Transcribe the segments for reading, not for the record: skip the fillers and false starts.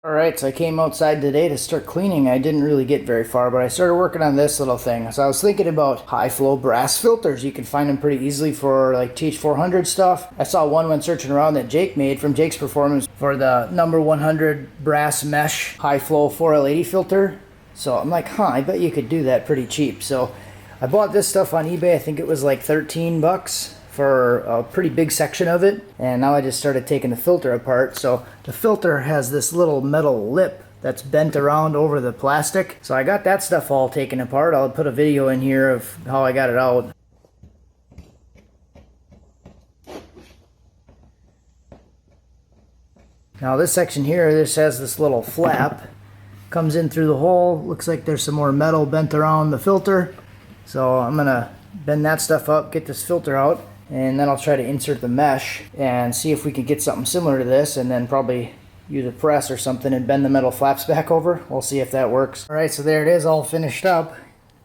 Alright, so I came outside today to start cleaning. I didn't really get very far, but I started working on this little thing. So I was thinking about high flow brass filters. You can find them pretty easily for like TH400 stuff. I saw one when searching around that Jake made from Jake's Performance for the number 100 brass mesh high flow 4L80 filter. So I'm like, I bet you could do that pretty cheap. So I bought this stuff on eBay. I think it was like 13 bucks for a pretty big section of it, and now I just started taking the filter apart. So the filter has this little metal lip that's bent around over the plastic, so I got that stuff all taken apart. I'll put a video in here of how I got it out. Now this section here, this has this little flap, comes in through the hole. Looks like there's some more metal bent around the filter, so I'm gonna bend that stuff up, get this filter out, and then I'll try to insert the mesh and see if we can get something similar to this, and then probably use a press or something and bend the metal flaps back over. We'll see if that works. Alright, so there it is, all finished up.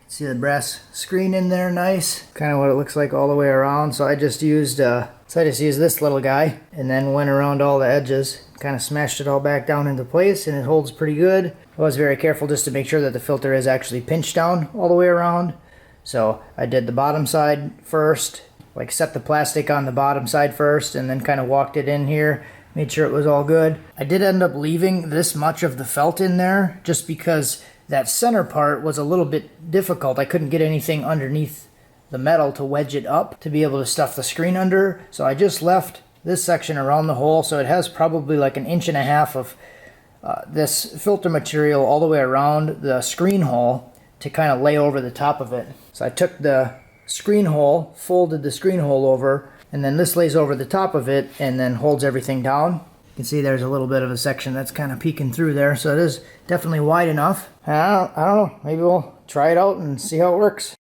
See the brass screen in there, nice. Kind of what it looks like all the way around. So I just used this little guy and then went around all the edges, kind of smashed it all back down into place, and it holds pretty good. I was very careful just to make sure that the filter is actually pinched down all the way around. So I did the bottom side first, like set the plastic on the bottom side first, and then kind of walked it in here, made sure it was all good. I did end up leaving this much of the felt in there just because that center part was a little bit difficult. I couldn't get anything underneath the metal to wedge it up to be able to stuff the screen under, so I just left this section around the hole. So it has probably like 1.5 inches of this filter material all the way around the screen hole to kind of lay over the top of it. So I took the screen hole, folded the screen hole over, and then this lays over the top of it and then holds everything down. You can see there's a little bit of a section that's kind of peeking through there, so it is definitely wide enough. I don't know, maybe we'll try it out and see how it works.